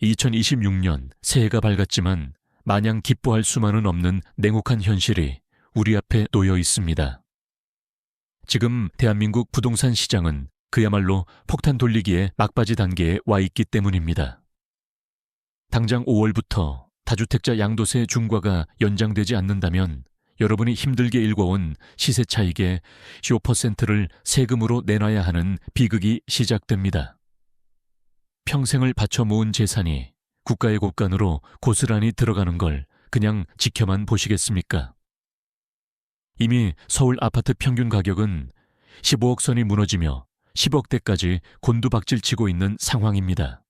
2026년 새해가 밝았지만 마냥 기뻐할 수만은 없는 냉혹한 현실이 우리 앞에 놓여 있습니다. 지금 대한민국 부동산 시장은 그야말로 폭탄 돌리기의 막바지 단계에 와 있기 때문입니다. 당장 5월부터 다주택자 양도세 중과가 연장되지 않는다면 여러분이 힘들게 일궈온 시세 차익의 15%를 세금으로 내놔야 하는 비극이 시작됩니다. 평생을 바쳐 모은 재산이 국가의 곳간으로 고스란히 들어가는 걸 그냥 지켜만 보시겠습니까? 이미 서울 아파트 평균 가격은 15억 선이 무너지며 10억대까지 곤두박질치고 있는 상황입니다.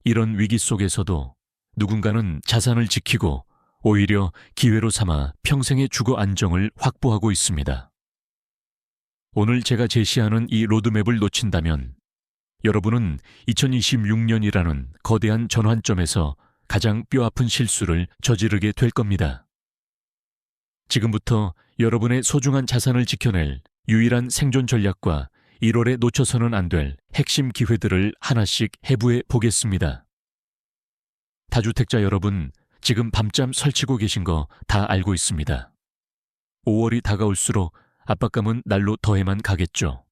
이런 위기 속에서도 누군가는 자산을 지키고 오히려 기회로 삼아 평생의 주거 안정을 확보하고 있습니다. 오늘 제가 제시하는 이 로드맵을 놓친다면 여러분은 2026년이라는 거대한 전환점에서 가장 뼈아픈 실수를 저지르게 될 겁니다. 지금부터 여러분의 소중한 자산을 지켜낼 유일한 생존 전략과 1월에 놓쳐서는 안 될 핵심 기회들을 하나씩 해부해 보겠습니다. 다주택자 여러분, 지금 밤잠 설치고 계신 거 다 알고 있습니다. 5월이 다가올수록 압박감은 날로 더해만 가겠죠.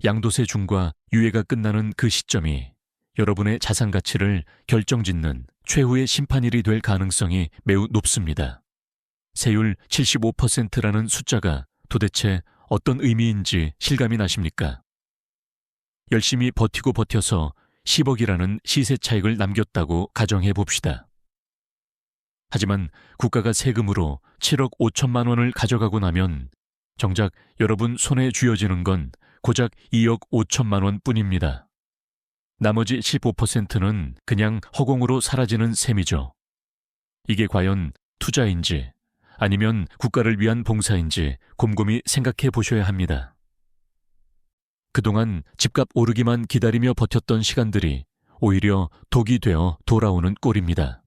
양도세 중과 유예가 끝나는 그 시점이 여러분의 자산 가치를 결정짓는 최후의 심판일이 될 가능성이 매우 높습니다. 세율 75%라는 숫자가 도대체 어떤 의미인지 실감이 나십니까? 열심히 버티고 버텨서 10억이라는 시세 차익을 남겼다고 가정해 봅시다. 하지만 국가가 세금으로 7억 5천만 원을 가져가고 나면 정작 여러분 손에 쥐어지는 건 고작 2억 5천만 원 뿐입니다. 나머지 15%는 그냥 허공으로 사라지는 셈이죠. 이게 과연 투자인지 아니면 국가를 위한 봉사인지 곰곰이 생각해 보셔야 합니다. 그동안 집값 오르기만 기다리며 버텼던 시간들이 오히려 독이 되어 돌아오는 꼴입니다.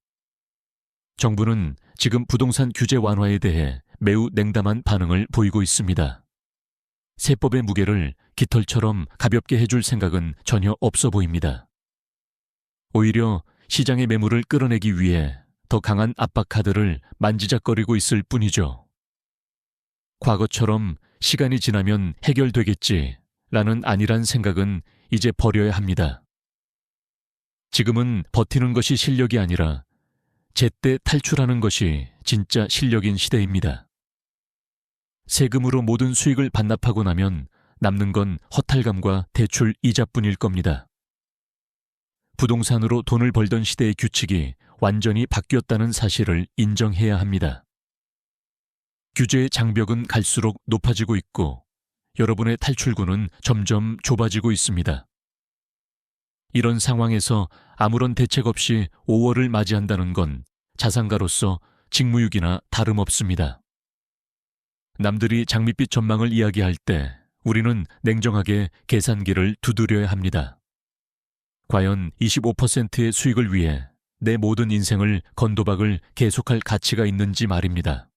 정부는 지금 부동산 규제 완화에 대해 매우 냉담한 반응을 보이고 있습니다. 세법의 무게를 깃털처럼 가볍게 해줄 생각은 전혀 없어 보입니다. 오히려 시장의 매물을 끌어내기 위해 더 강한 압박 카드를 만지작거리고 있을 뿐이죠. 과거처럼 시간이 지나면 해결되겠지라는 안일한 생각은 이제 버려야 합니다. 지금은 버티는 것이 실력이 아니라 제때 탈출하는 것이 진짜 실력인 시대입니다. 세금으로 모든 수익을 반납하고 나면 남는 건 허탈감과 대출 이자뿐일 겁니다. 부동산으로 돈을 벌던 시대의 규칙이 완전히 바뀌었다는 사실을 인정해야 합니다. 규제의 장벽은 갈수록 높아지고 있고 여러분의 탈출구는 점점 좁아지고 있습니다. 이런 상황에서 아무런 대책 없이 5월을 맞이한다는 건 자산가로서 직무유기나 다름없습니다. 남들이 장밋빛 전망을 이야기할 때 우리는 냉정하게 계산기를 두드려야 합니다. 과연 25%의 수익을 위해 내 모든 인생을 건도박을 계속할 가치가 있는지 말입니다.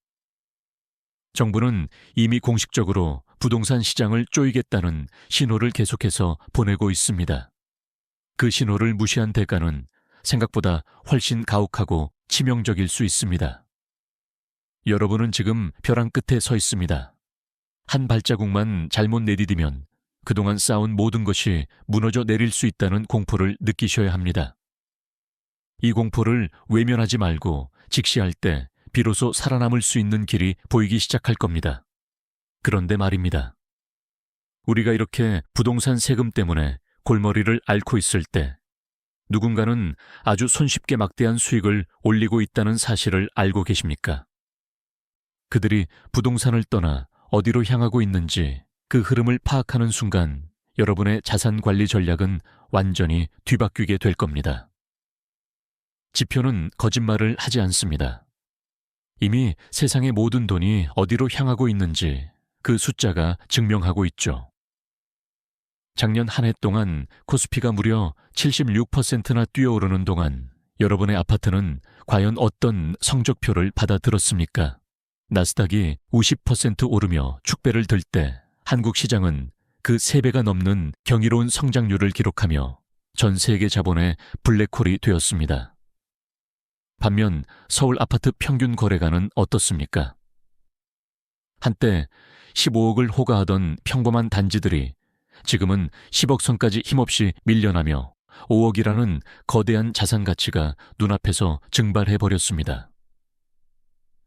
정부는 이미 공식적으로 부동산 시장을 쪼이겠다는 신호를 계속해서 보내고 있습니다. 그 신호를 무시한 대가는 생각보다 훨씬 가혹하고 치명적일 수 있습니다. 여러분은 지금 벼랑 끝에 서 있습니다. 한 발자국만 잘못 내디디면 그동안 쌓은 모든 것이 무너져 내릴 수 있다는 공포를 느끼셔야 합니다. 이 공포를 외면하지 말고 직시할 때 비로소 살아남을 수 있는 길이 보이기 시작할 겁니다. 그런데 말입니다. 우리가 이렇게 부동산 세금 때문에 골머리를 앓고 있을 때 누군가는 아주 손쉽게 막대한 수익을 올리고 있다는 사실을 알고 계십니까? 그들이 부동산을 떠나 어디로 향하고 있는지 그 흐름을 파악하는 순간 여러분의 자산 관리 전략은 완전히 뒤바뀌게 될 겁니다. 지표는 거짓말을 하지 않습니다. 이미 세상의 모든 돈이 어디로 향하고 있는지 그 숫자가 증명하고 있죠. 작년 한 해 동안 코스피가 무려 76%나 뛰어오르는 동안 여러분의 아파트는 과연 어떤 성적표를 받아들었습니까? 나스닥이 50% 오르며 축배를 들 때 한국 시장은 그 3배가 넘는 경이로운 성장률을 기록하며 전 세계 자본의 블랙홀이 되었습니다. 반면 서울 아파트 평균 거래가는 어떻습니까? 한때 15억을 호가하던 평범한 단지들이 지금은 10억 선까지 힘없이 밀려나며 5억이라는 거대한 자산 가치가 눈앞에서 증발해버렸습니다.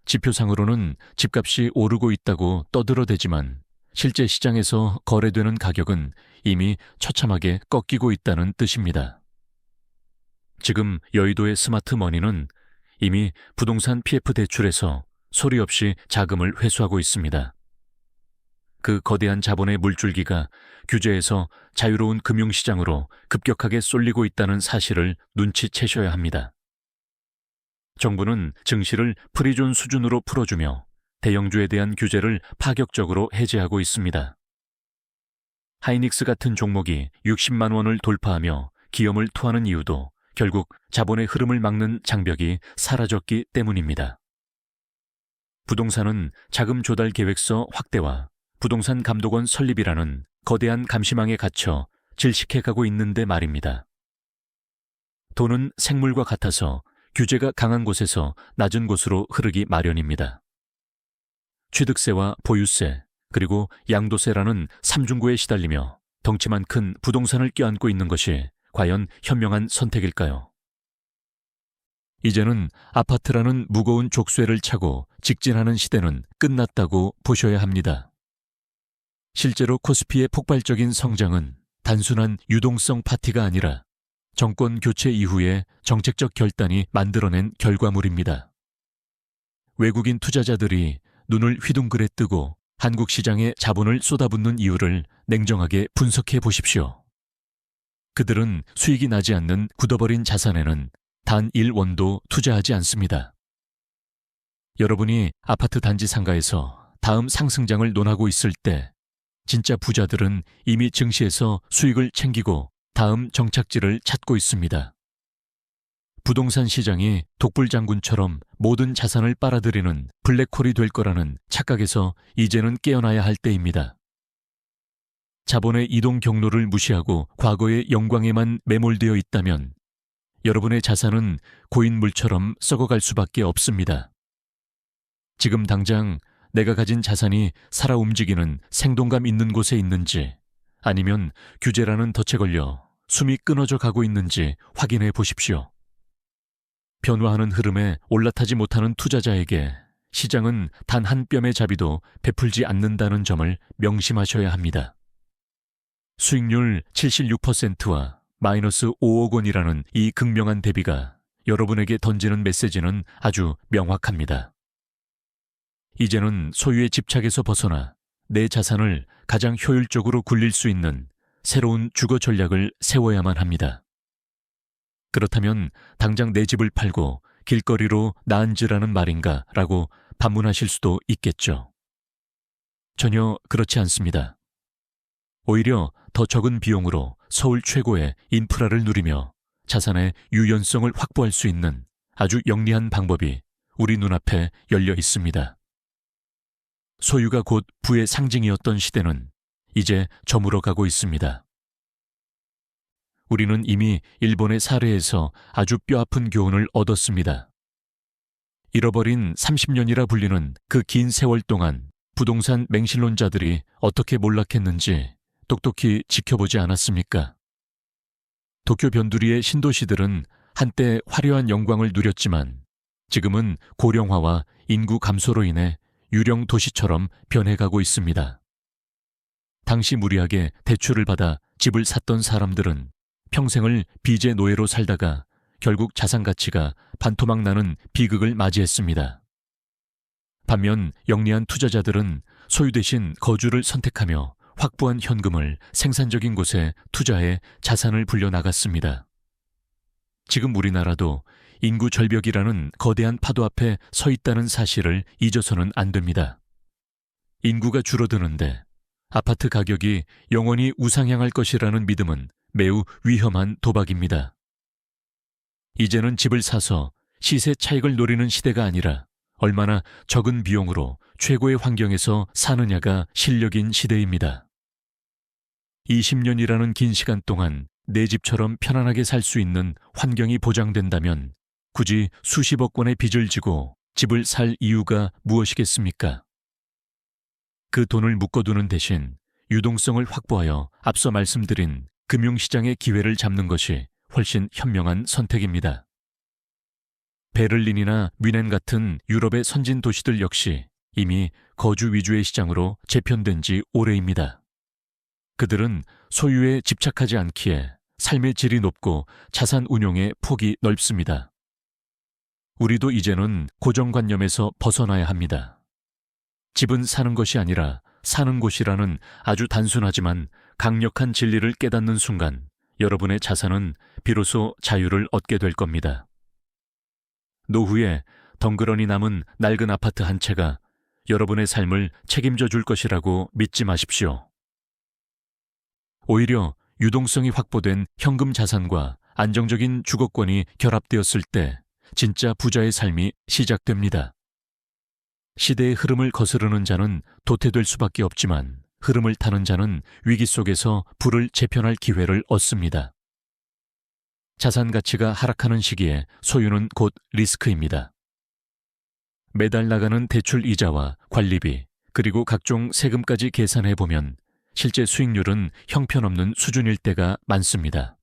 지표상으로는 집값이 오르고 있다고 떠들어대지만 실제 시장에서 거래되는 가격은 이미 처참하게 꺾이고 있다는 뜻입니다. 지금 여의도의 스마트머니는 이미 부동산 PF 대출에서 소리 없이 자금을 회수하고 있습니다. 그 거대한 자본의 물줄기가 규제에서 자유로운 금융시장으로 급격하게 쏠리고 있다는 사실을 눈치채셔야 합니다. 정부는 증시를 프리존 수준으로 풀어주며 대형주에 대한 규제를 파격적으로 해제하고 있습니다. 하이닉스 같은 종목이 60만 원을 돌파하며 기염을 토하는 이유도 결국 자본의 흐름을 막는 장벽이 사라졌기 때문입니다. 부동산은 자금 조달 계획서 확대와 부동산 감독원 설립이라는 거대한 감시망에 갇혀 질식해가고 있는데 말입니다. 돈은 생물과 같아서 규제가 강한 곳에서 낮은 곳으로 흐르기 마련입니다. 취득세와 보유세, 그리고 양도세라는 삼중고에 시달리며 덩치만 큰 부동산을 껴안고 있는 것이 과연 현명한 선택일까요? 이제는 아파트라는 무거운 족쇄를 차고 직진하는 시대는 끝났다고 보셔야 합니다. 실제로 코스피의 폭발적인 성장은 단순한 유동성 파티가 아니라 정권 교체 이후의 정책적 결단이 만들어낸 결과물입니다. 외국인 투자자들이 눈을 휘둥그레 뜨고 한국 시장에 자본을 쏟아붓는 이유를 냉정하게 분석해 보십시오. 그들은 수익이 나지 않는 굳어버린 자산에는 단 1원도 투자하지 않습니다. 여러분이 아파트 단지 상가에서 다음 상승장을 논하고 있을 때 진짜 부자들은 이미 증시에서 수익을 챙기고 다음 정착지를 찾고 있습니다. 부동산 시장이 독불장군처럼 모든 자산을 빨아들이는 블랙홀이 될 거라는 착각에서 이제는 깨어나야 할 때입니다. 자본의 이동 경로를 무시하고 과거의 영광에만 매몰되어 있다면 여러분의 자산은 고인물처럼 썩어갈 수밖에 없습니다. 지금 당장 내가 가진 자산이 살아 움직이는 생동감 있는 곳에 있는지 아니면 규제라는 덫에 걸려 숨이 끊어져 가고 있는지 확인해 보십시오. 변화하는 흐름에 올라타지 못하는 투자자에게 시장은 단 한 뼘의 자비도 베풀지 않는다는 점을 명심하셔야 합니다. 수익률 76%와 마이너스 5억 원이라는 이 극명한 대비가 여러분에게 던지는 메시지는 아주 명확합니다. 이제는 소유의 집착에서 벗어나 내 자산을 가장 효율적으로 굴릴 수 있는 새로운 주거 전략을 세워야만 합니다. 그렇다면 당장 내 집을 팔고 길거리로 나앉으라는 말인가 라고 반문하실 수도 있겠죠. 전혀 그렇지 않습니다. 오히려 더 적은 비용으로 서울 최고의 인프라를 누리며 자산의 유연성을 확보할 수 있는 아주 영리한 방법이 우리 눈앞에 열려 있습니다. 소유가 곧 부의 상징이었던 시대는 이제 저물어 가고 있습니다. 우리는 이미 일본의 사례에서 아주 뼈아픈 교훈을 얻었습니다. 잃어버린 30년이라 불리는 그 긴 세월 동안 부동산 맹신론자들이 어떻게 몰락했는지 똑똑히 지켜보지 않았습니까? 도쿄 변두리의 신도시들은 한때 화려한 영광을 누렸지만 지금은 고령화와 인구 감소로 인해 유령 도시처럼 변해가고 있습니다. 당시 무리하게 대출을 받아 집을 샀던 사람들은 평생을 빚의 노예로 살다가 결국 자산 가치가 반토막 나는 비극을 맞이했습니다. 반면 영리한 투자자들은 소유 대신 거주를 선택하며 확보한 현금을 생산적인 곳에 투자해 자산을 불려나갔습니다. 지금 우리나라도 인구 절벽이라는 거대한 파도 앞에 서 있다는 사실을 잊어서는 안 됩니다. 인구가 줄어드는데 아파트 가격이 영원히 우상향할 것이라는 믿음은 매우 위험한 도박입니다. 이제는 집을 사서 시세 차익을 노리는 시대가 아니라 얼마나 적은 비용으로 최고의 환경에서 사느냐가 실력인 시대입니다. 20년이라는 긴 시간 동안 내 집처럼 편안하게 살 수 있는 환경이 보장된다면 굳이 수십억 원의 빚을 지고 집을 살 이유가 무엇이겠습니까? 그 돈을 묶어두는 대신 유동성을 확보하여 앞서 말씀드린 금융시장의 기회를 잡는 것이 훨씬 현명한 선택입니다. 베를린이나 뮌헨 같은 유럽의 선진 도시들 역시 이미 거주 위주의 시장으로 재편된 지 오래입니다. 그들은 소유에 집착하지 않기에 삶의 질이 높고 자산 운용의 폭이 넓습니다. 우리도 이제는 고정관념에서 벗어나야 합니다. 집은 사는 것이 아니라 사는 곳이라는 아주 단순하지만 강력한 진리를 깨닫는 순간 여러분의 자산은 비로소 자유를 얻게 될 겁니다. 노후에 덩그러니 남은 낡은 아파트 한 채가 여러분의 삶을 책임져 줄 것이라고 믿지 마십시오. 오히려 유동성이 확보된 현금 자산과 안정적인 주거권이 결합되었을 때 진짜 부자의 삶이 시작됩니다. 시대의 흐름을 거스르는 자는 도태될 수밖에 없지만 흐름을 타는 자는 위기 속에서 불을 재편할 기회를 얻습니다. 자산 가치가 하락하는 시기에 소유는 곧 리스크입니다. 매달 나가는 대출 이자와 관리비, 그리고 각종 세금까지 계산해보면 실제 수익률은 형편없는 수준일 때가 많습니다.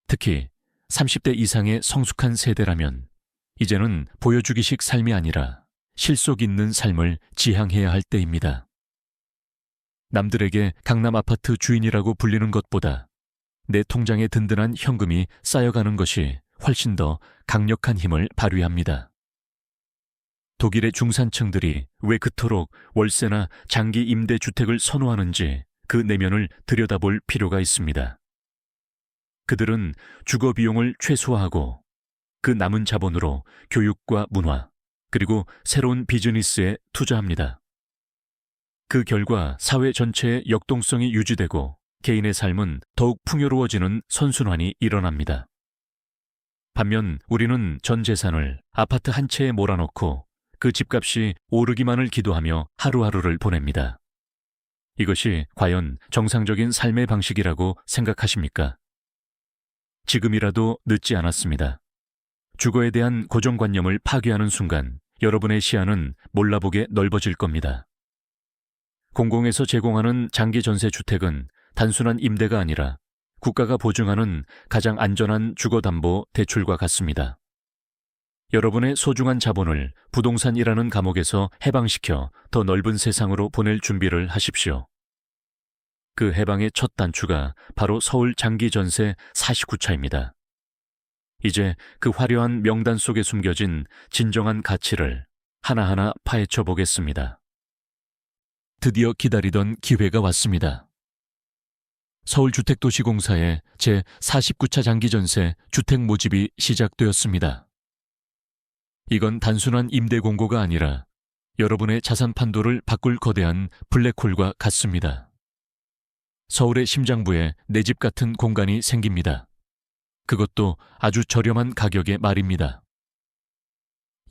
특히 30대 이상의 성숙한 세대라면 이제는 보여주기식 삶이 아니라 실속 있는 삶을 지향해야 할 때입니다. 남들에게 강남 아파트 주인이라고 불리는 것보다 내 통장에 든든한 현금이 쌓여가는 것이 훨씬 더 강력한 힘을 발휘합니다. 독일의 중산층들이 왜 그토록 월세나 장기 임대 주택을 선호하는지 그 내면을 들여다볼 필요가 있습니다. 그들은 주거 비용을 최소화하고 그 남은 자본으로 교육과 문화, 그리고 새로운 비즈니스에 투자합니다. 그 결과 사회 전체의 역동성이 유지되고 개인의 삶은 더욱 풍요로워지는 선순환이 일어납니다. 반면 우리는 전 재산을 아파트 한 채에 몰아넣고 그 집값이 오르기만을 기도하며 하루하루를 보냅니다. 이것이 과연 정상적인 삶의 방식이라고 생각하십니까? 지금이라도 늦지 않았습니다. 주거에 대한 고정관념을 파괴하는 순간 여러분의 시야는 몰라보게 넓어질 겁니다. 공공에서 제공하는 장기 전세 주택은 단순한 임대가 아니라 국가가 보증하는 가장 안전한 주거담보 대출과 같습니다. 여러분의 소중한 자본을 부동산이라는 감옥에서 해방시켜 더 넓은 세상으로 보낼 준비를 하십시오. 그 해방의 첫 단추가 바로 서울 장기 전세 49차입니다. 이제 그 화려한 명단 속에 숨겨진 진정한 가치를 하나하나 파헤쳐 보겠습니다. 드디어 기다리던 기회가 왔습니다. 서울주택도시공사의 제49차 장기전세 주택 모집이 시작되었습니다. 이건 단순한 임대 공고가 아니라 여러분의 자산 판도를 바꿀 거대한 블랙홀과 같습니다. 서울의 심장부에 내 집 같은 공간이 생깁니다. 그것도 아주 저렴한 가격에 말입니다.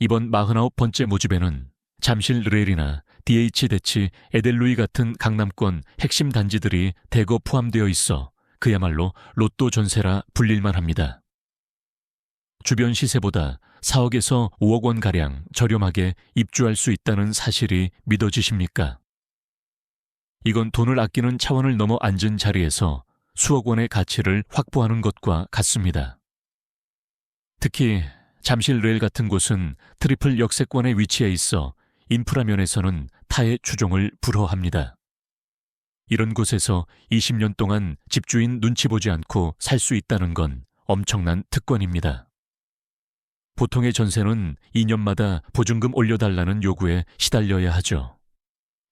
이번 49번째 모집에는 잠실 르엘이나 DH대치 에델루이 같은 강남권 핵심 단지들이 대거 포함되어 있어 그야말로 로또 전세라 불릴만 합니다. 주변 시세보다 4억에서 5억 원가량 저렴하게 입주할 수 있다는 사실이 믿어지십니까? 이건 돈을 아끼는 차원을 넘어 앉은 자리에서 수억 원의 가치를 확보하는 것과 같습니다. 특히 잠실 르엘 같은 곳은 트리플 역세권에 위치해 있어 인프라 면에서는 타의 추종을 불허합니다. 이런 곳에서 20년 동안 집주인 눈치 보지 않고 살 수 있다는 건 엄청난 특권입니다. 보통의 전세는 2년마다 보증금 올려달라는 요구에 시달려야 하죠.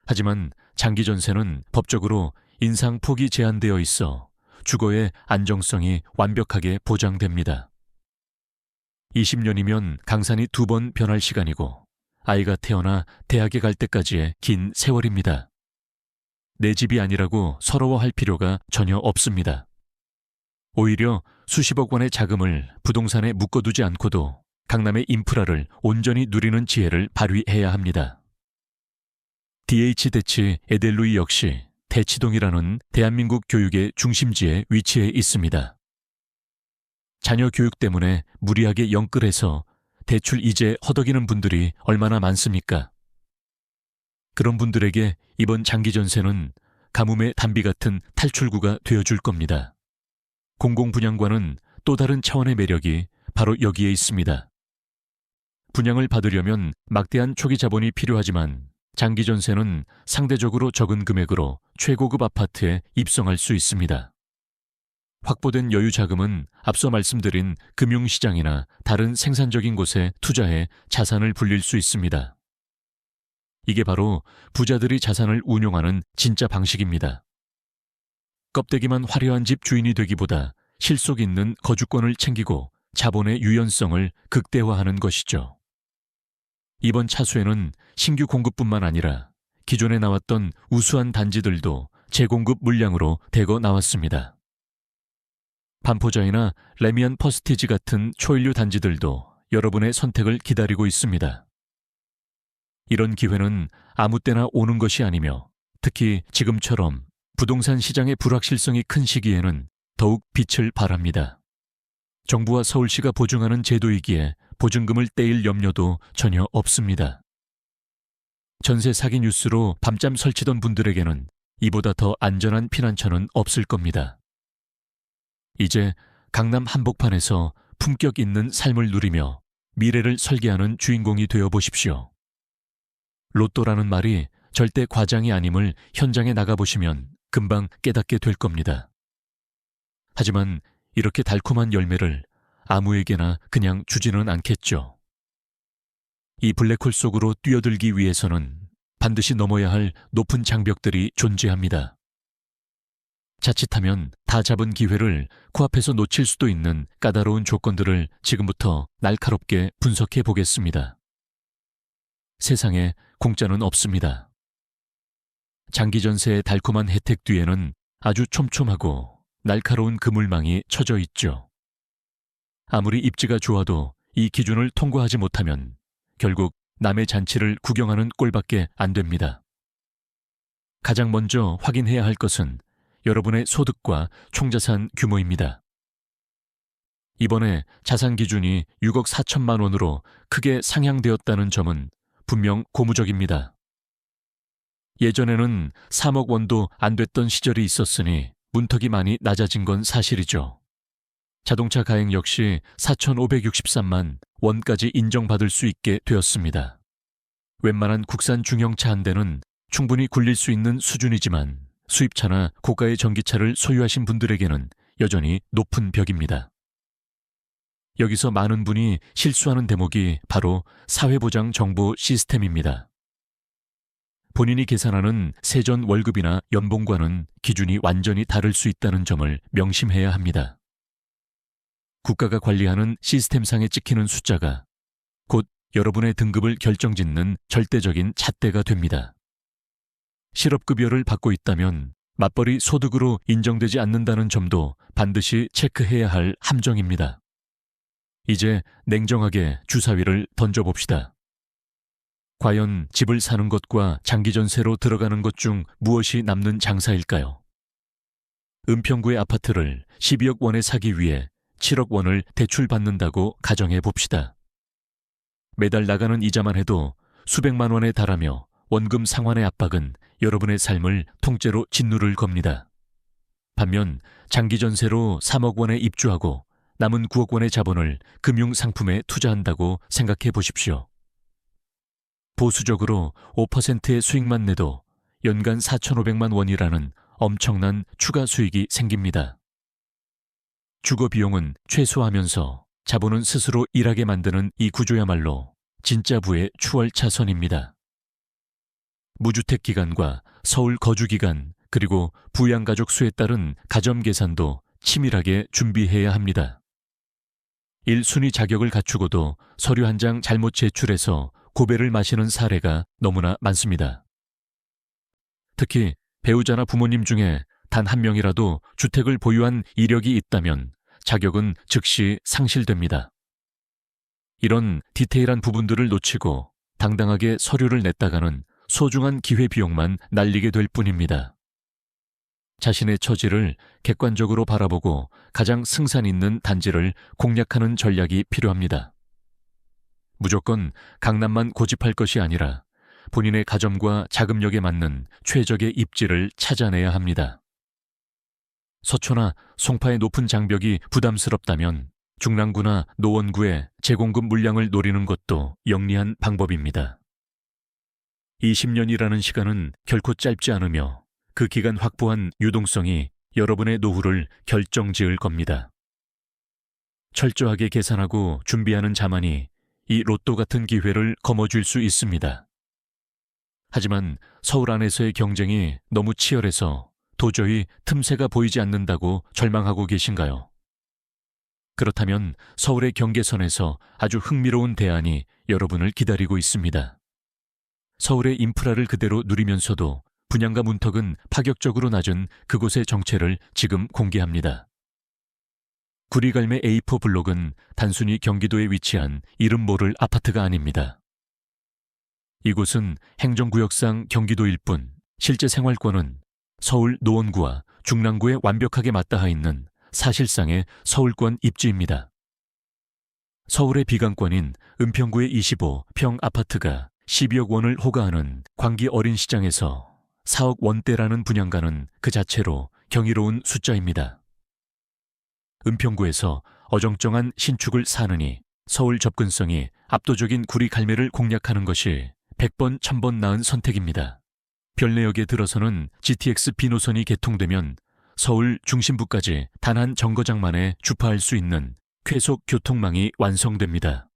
하지만 장기 전세는 법적으로 인상 폭이 제한되어 있어 주거의 안정성이 완벽하게 보장됩니다. 20년이면 강산이 2번 변할 시간이고 아이가 태어나 대학에 갈 때까지의 긴 세월입니다. 내 집이 아니라고 서러워할 필요가 전혀 없습니다. 오히려 수십억 원의 자금을 부동산에 묶어두지 않고도 강남의 인프라를 온전히 누리는 지혜를 발휘해야 합니다. DH대치 에델루이 역시 대치동이라는 대한민국 교육의 중심지에 위치해 있습니다. 자녀 교육 때문에 무리하게 영끌해서 대출 이제 허덕이는 분들이 얼마나 많습니까? 그런 분들에게 이번 장기 전세는 가뭄의 단비 같은 탈출구가 되어줄 겁니다. 공공분양과는 또 다른 차원의 매력이 바로 여기에 있습니다. 분양을 받으려면 막대한 초기 자본이 필요하지만 장기 전세는 상대적으로 적은 금액으로 최고급 아파트에 입성할 수 있습니다. 확보된 여유 자금은 앞서 말씀드린 금융시장이나 다른 생산적인 곳에 투자해 자산을 불릴 수 있습니다. 이게 바로 부자들이 자산을 운용하는 진짜 방식입니다. 껍데기만 화려한 집 주인이 되기보다 실속 있는 거주권을 챙기고 자본의 유연성을 극대화하는 것이죠. 이번 차수에는 신규 공급뿐만 아니라 기존에 나왔던 우수한 단지들도 재공급 물량으로 대거 나왔습니다. 반포자이나 레미안 퍼스티지 같은 초일류 단지들도 여러분의 선택을 기다리고 있습니다. 이런 기회는 아무 때나 오는 것이 아니며 특히 지금처럼 부동산 시장의 불확실성이 큰 시기에는 더욱 빛을 발합니다. 정부와 서울시가 보증하는 제도이기에 보증금을 떼일 염려도 전혀 없습니다. 전세 사기 뉴스로 밤잠 설치던 분들에게는 이보다 더 안전한 피난처는 없을 겁니다. 이제 강남 한복판에서 품격 있는 삶을 누리며 미래를 설계하는 주인공이 되어 보십시오. 로또라는 말이 절대 과장이 아님을 현장에 나가보시면 금방 깨닫게 될 겁니다. 하지만 이렇게 달콤한 열매를 아무에게나 그냥 주지는 않겠죠. 이 블랙홀 속으로 뛰어들기 위해서는 반드시 넘어야 할 높은 장벽들이 존재합니다. 자칫하면 다 잡은 기회를 코앞에서 놓칠 수도 있는 까다로운 조건들을 지금부터 날카롭게 분석해 보겠습니다. 세상에 공짜는 없습니다. 장기 전세의 달콤한 혜택 뒤에는 아주 촘촘하고 날카로운 그물망이 쳐져 있죠. 아무리 입지가 좋아도 이 기준을 통과하지 못하면 결국 남의 잔치를 구경하는 꼴밖에 안 됩니다. 가장 먼저 확인해야 할 것은 여러분의 소득과 총자산 규모입니다. 이번에 자산 기준이 6억 4천만 원으로 크게 상향되었다는 점은 분명 고무적입니다. 예전에는 3억 원도 안 됐던 시절이 있었으니 문턱이 많이 낮아진 건 사실이죠. 자동차 가액 역시 4,563만 원까지 인정받을 수 있게 되었습니다. 웬만한 국산 중형차 한 대는 충분히 굴릴 수 있는 수준이지만 수입차나 고가의 전기차를 소유하신 분들에게는 여전히 높은 벽입니다. 여기서 많은 분이 실수하는 대목이 바로 사회보장 정보 시스템입니다. 본인이 계산하는 세전 월급이나 연봉과는 기준이 완전히 다를 수 있다는 점을 명심해야 합니다. 국가가 관리하는 시스템상에 찍히는 숫자가 곧 여러분의 등급을 결정짓는 절대적인 잣대가 됩니다. 실업급여를 받고 있다면 맞벌이 소득으로 인정되지 않는다는 점도 반드시 체크해야 할 함정입니다. 이제 냉정하게 주사위를 던져봅시다. 과연 집을 사는 것과 장기 전세로 들어가는 것 중 무엇이 남는 장사일까요? 은평구의 아파트를 12억 원에 사기 위해 7억 원을 대출받는다고 가정해 봅시다. 매달 나가는 이자만 해도 수백만 원에 달하며 원금 상환의 압박은 여러분의 삶을 통째로 짓누를 겁니다. 반면 장기 전세로 3억 원에 입주하고 남은 9억 원의 자본을 금융상품에 투자한다고 생각해 보십시오. 보수적으로 5%의 수익만 내도 연간 4,500만 원이라는 엄청난 추가 수익이 생깁니다. 주거 비용은 최소화하면서 자본은 스스로 일하게 만드는 이 구조야말로 진짜 부의 추월차선입니다. 무주택 기간과 서울 거주 기간 그리고 부양가족 수에 따른 가점 계산도 치밀하게 준비해야 합니다. 1순위 자격을 갖추고도 서류 한 장 잘못 제출해서 고배를 마시는 사례가 너무나 많습니다. 특히 배우자나 부모님 중에 단 한 명이라도 주택을 보유한 이력이 있다면 자격은 즉시 상실됩니다. 이런 디테일한 부분들을 놓치고 당당하게 서류를 냈다가는 소중한 기회비용만 날리게 될 뿐입니다. 자신의 처지를 객관적으로 바라보고 가장 승산 있는 단지를 공략하는 전략이 필요합니다. 무조건 강남만 고집할 것이 아니라 본인의 가점과 자금력에 맞는 최적의 입지를 찾아내야 합니다. 서초나 송파의 높은 장벽이 부담스럽다면 중랑구나 노원구의 제공급 물량을 노리는 것도 영리한 방법입니다. 20년이라는 시간은 결코 짧지 않으며 그 기간 확보한 유동성이 여러분의 노후를 결정지을 겁니다. 철저하게 계산하고 준비하는 자만이 이 로또 같은 기회를 거머쥘 수 있습니다. 하지만 서울 안에서의 경쟁이 너무 치열해서 도저히 틈새가 보이지 않는다고 절망하고 계신가요? 그렇다면 서울의 경계선에서 아주 흥미로운 대안이 여러분을 기다리고 있습니다. 서울의 인프라를 그대로 누리면서도 분양가 문턱은 파격적으로 낮은 그곳의 정체를 지금 공개합니다. 구리갈매 A4 블록은 단순히 경기도에 위치한 이름 모를 아파트가 아닙니다. 이곳은 행정구역상 경기도일 뿐 실제 생활권은 서울 노원구와 중랑구에 완벽하게 맞닿아 있는 사실상의 서울권 입지입니다. 서울의 비강권인 은평구의 25평 아파트가 12억 원을 호가하는 광기 어린시장에서 4억 원대라는 분양가는 그 자체로 경이로운 숫자입니다. 은평구에서 어정쩡한 신축을 사느니 서울 접근성이 압도적인 구리갈매를 공략하는 것이 100번 1000번 나은 선택입니다. 별내역에 들어서는 GTX B노선이 개통되면 서울 중심부까지 단 한 정거장만에 주파할 수 있는 쾌속 교통망이 완성됩니다.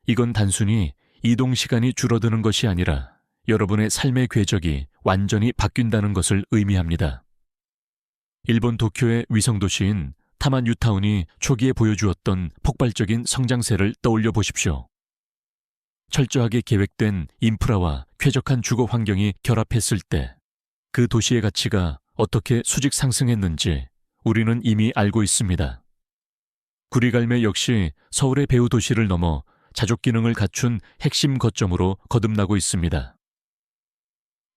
이건 단순히 이동 시간이 줄어드는 것이 아니라 여러분의 삶의 궤적이 완전히 바뀐다는 것을 의미합니다. 일본 도쿄의 위성도시인 타마 뉴타운이 초기에 보여주었던 폭발적인 성장세를 떠올려 보십시오. 철저하게 계획된 인프라와 쾌적한 주거 환경이 결합했을 때 그 도시의 가치가 어떻게 수직 상승했는지 우리는 이미 알고 있습니다. 구리갈매 역시 서울의 배후 도시를 넘어 자족 기능을 갖춘 핵심 거점으로 거듭나고 있습니다.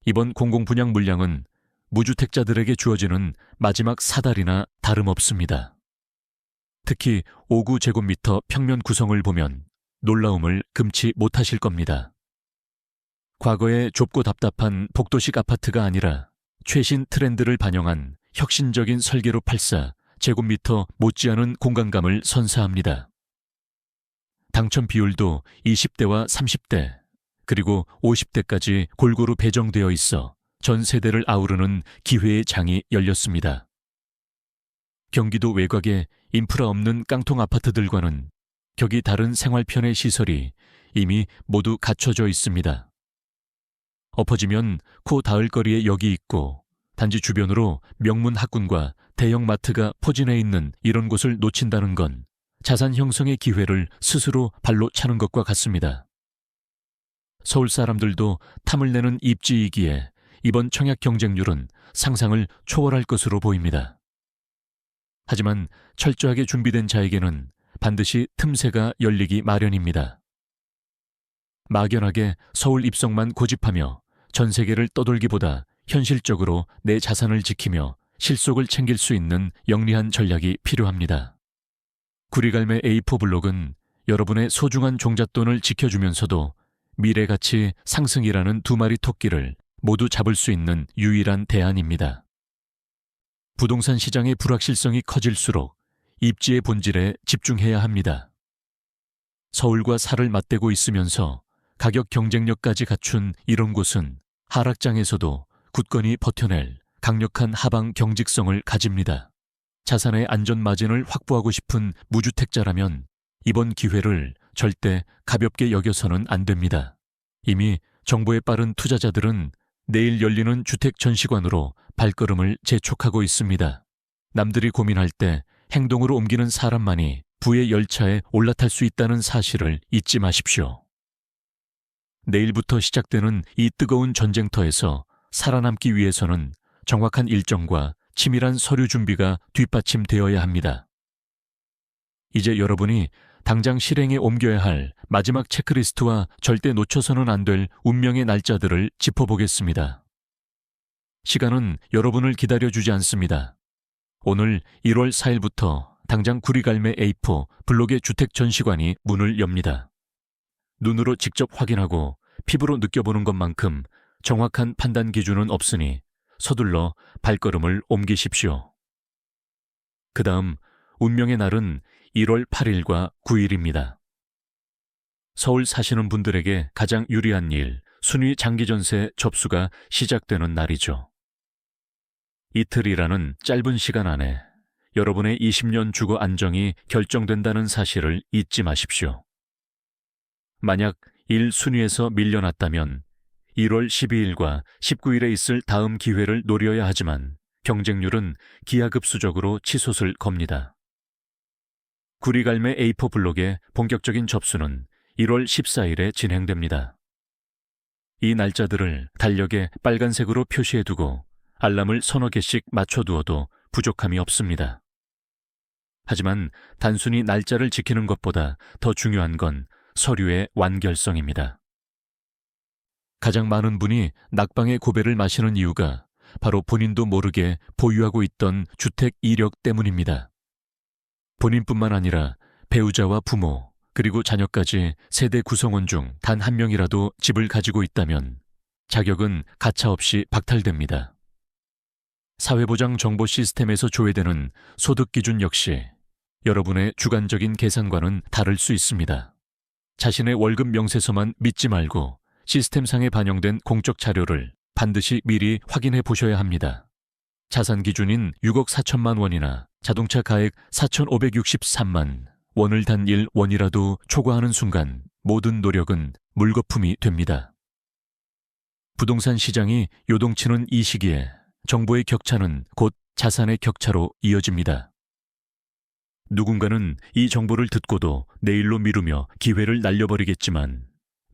이번 공공분양 물량은 무주택자들에게 주어지는 마지막 사달이나 다름없습니다. 특히 5구제곱미터 평면 구성을 보면 놀라움을 금치 못하실 겁니다. 과거의 좁고 답답한 복도식 아파트가 아니라 최신 트렌드를 반영한 혁신적인 설계로 84제곱미터 못지않은 공간감을 선사합니다. 당첨 비율도 20대와 30대 그리고 50대까지 골고루 배정되어 있어 전 세대를 아우르는 기회의 장이 열렸습니다. 경기도 외곽의 인프라 없는 깡통 아파트들과는 격이 다른 생활편의 시설이 이미 모두 갖춰져 있습니다. 엎어지면 코 닿을 거리에 역이 있고 단지 주변으로 명문 학군과 대형 마트가 포진해 있는 이런 곳을 놓친다는 건 자산 형성의 기회를 스스로 발로 차는 것과 같습니다. 서울 사람들도 탐을 내는 입지이기에 이번 청약 경쟁률은 상상을 초월할 것으로 보입니다. 하지만 철저하게 준비된 자에게는 반드시 틈새가 열리기 마련입니다. 막연하게 서울 입성만 고집하며 전 세계를 떠돌기보다 현실적으로 내 자산을 지키며 실속을 챙길 수 있는 영리한 전략이 필요합니다. 구리갈매 A4 블록은 여러분의 소중한 종잣돈을 지켜주면서도 미래가치 상승이라는 두 마리 토끼를 모두 잡을 수 있는 유일한 대안입니다. 부동산 시장의 불확실성이 커질수록 입지의 본질에 집중해야 합니다. 서울과 살을 맞대고 있으면서 가격 경쟁력까지 갖춘 이런 곳은 하락장에서도 굳건히 버텨낼 강력한 하방 경직성을 가집니다. 자산의 안전 마진을 확보하고 싶은 무주택자라면 이번 기회를 절대 가볍게 여겨서는 안 됩니다. 이미 정보에 빠른 투자자들은 내일 열리는 주택 전시관으로 발걸음을 재촉하고 있습니다. 남들이 고민할 때 행동으로 옮기는 사람만이 부의 열차에 올라탈 수 있다는 사실을 잊지 마십시오. 내일부터 시작되는 이 뜨거운 전쟁터에서 살아남기 위해서는 정확한 일정과 치밀한 서류 준비가 뒷받침되어야 합니다. 이제 여러분이 당장 실행에 옮겨야 할 마지막 체크리스트와 절대 놓쳐서는 안 될 운명의 날짜들을 짚어보겠습니다. 시간은 여러분을 기다려주지 않습니다. 오늘 1월 4일부터 당장 구리갈매 A4 블록의 주택 전시관이 문을 엽니다. 눈으로 직접 확인하고 피부로 느껴보는 것만큼 정확한 판단 기준은 없으니 서둘러 발걸음을 옮기십시오. 그 다음 운명의 날은 1월 8일과 9일입니다. 서울 사시는 분들에게 가장 유리한 일, 순위 장기전세 접수가 시작되는 날이죠. 이틀이라는 짧은 시간 안에 여러분의 20년 주거 안정이 결정된다는 사실을 잊지 마십시오. 만약 1순위에서 밀려났다면 1월 12일과 19일에 있을 다음 기회를 노려야 하지만 경쟁률은 기하급수적으로 치솟을 겁니다. 구리갈매 A4 블록의 본격적인 접수는 1월 14일에 진행됩니다. 이 날짜들을 달력에 빨간색으로 표시해두고 알람을 서너 개씩 맞춰두어도 부족함이 없습니다. 하지만 단순히 날짜를 지키는 것보다 더 중요한 건 서류의 완결성입니다. 가장 많은 분이 낙방의 고배를 마시는 이유가 바로 본인도 모르게 보유하고 있던 주택 이력 때문입니다. 본인뿐만 아니라 배우자와 부모, 그리고 자녀까지 세대 구성원 중 단 한 명이라도 집을 가지고 있다면 자격은 가차없이 박탈됩니다. 사회보장 정보 시스템에서 조회되는 소득 기준 역시 여러분의 주관적인 계산과는 다를 수 있습니다. 자신의 월급 명세서만 믿지 말고 시스템상에 반영된 공적 자료를 반드시 미리 확인해 보셔야 합니다. 자산 기준인 6억 4천만 원이나 자동차 가액 4,563만 원을 단 1원이라도 초과하는 순간 모든 노력은 물거품이 됩니다. 부동산 시장이 요동치는 이 시기에 정보의 격차는 곧 자산의 격차로 이어집니다. 누군가는 이 정보를 듣고도 내일로 미루며 기회를 날려버리겠지만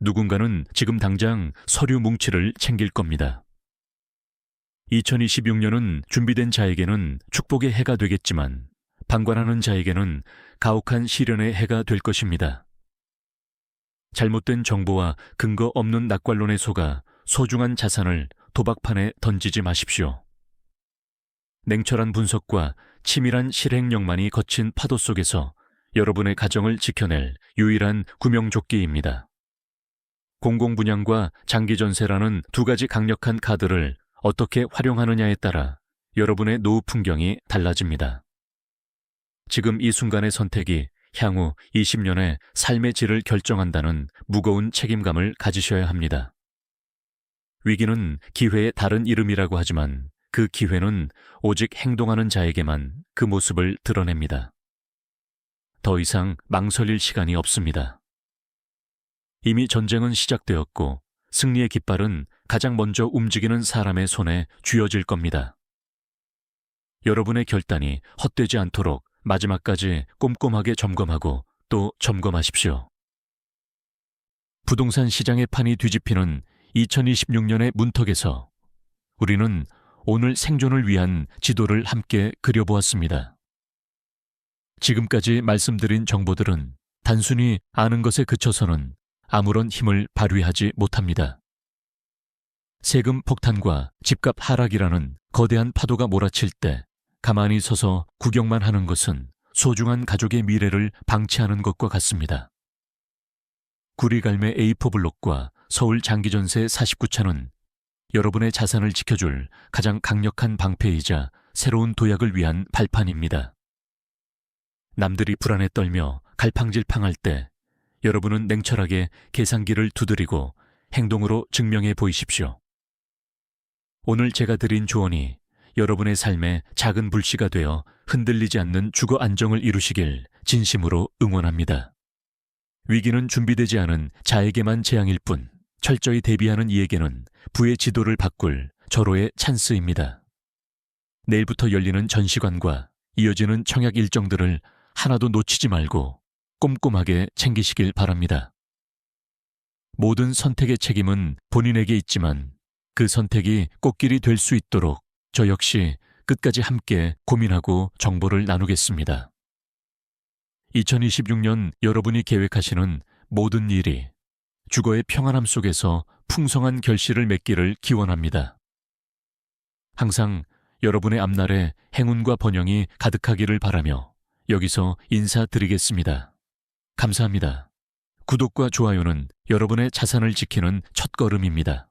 누군가는 지금 당장 서류 뭉치를 챙길 겁니다. 2026년은 준비된 자에게는 축복의 해가 되겠지만 방관하는 자에게는 가혹한 시련의 해가 될 것입니다. 잘못된 정보와 근거 없는 낙관론에 속아 소중한 자산을 도박판에 던지지 마십시오. 냉철한 분석과 치밀한 실행력만이 거친 파도 속에서 여러분의 가정을 지켜낼 유일한 구명조끼입니다. 공공분양과 장기전세라는 두 가지 강력한 카드를 어떻게 활용하느냐에 따라 여러분의 노후 풍경이 달라집니다. 지금 이 순간의 선택이 향후 20년의 삶의 질을 결정한다는 무거운 책임감을 가지셔야 합니다. 위기는 기회의 다른 이름이라고 하지만 그 기회는 오직 행동하는 자에게만 그 모습을 드러냅니다. 더 이상 망설일 시간이 없습니다. 이미 전쟁은 시작되었고 승리의 깃발은 가장 먼저 움직이는 사람의 손에 쥐어질 겁니다. 여러분의 결단이 헛되지 않도록 마지막까지 꼼꼼하게 점검하고 또 점검하십시오. 부동산 시장의 판이 뒤집히는 2026년의 문턱에서 우리는 오늘 생존을 위한 지도를 함께 그려보았습니다. 지금까지 말씀드린 정보들은 단순히 아는 것에 그쳐서는 아무런 힘을 발휘하지 못합니다. 세금 폭탄과 집값 하락이라는 거대한 파도가 몰아칠 때 가만히 서서 구경만 하는 것은 소중한 가족의 미래를 방치하는 것과 같습니다. 구리갈매 A4 블록과 서울 장기전세 49차는 여러분의 자산을 지켜줄 가장 강력한 방패이자 새로운 도약을 위한 발판입니다. 남들이 불안에 떨며 갈팡질팡할 때 여러분은 냉철하게 계산기를 두드리고 행동으로 증명해 보이십시오. 오늘 제가 드린 조언이 여러분의 삶에 작은 불씨가 되어 흔들리지 않는 주거 안정을 이루시길 진심으로 응원합니다. 위기는 준비되지 않은 자에게만 재앙일 뿐 철저히 대비하는 이에게는 부의 지도를 바꿀 절호의 찬스입니다. 내일부터 열리는 전시관과 이어지는 청약 일정들을 하나도 놓치지 말고 꼼꼼하게 챙기시길 바랍니다. 모든 선택의 책임은 본인에게 있지만 그 선택이 꽃길이 될 수 있도록 저 역시 끝까지 함께 고민하고 정보를 나누겠습니다. 2026년 여러분이 계획하시는 모든 일이 주거의 평안함 속에서 풍성한 결실을 맺기를 기원합니다. 항상 여러분의 앞날에 행운과 번영이 가득하기를 바라며 여기서 인사드리겠습니다. 감사합니다. 구독과 좋아요는 여러분의 자산을 지키는 첫걸음입니다.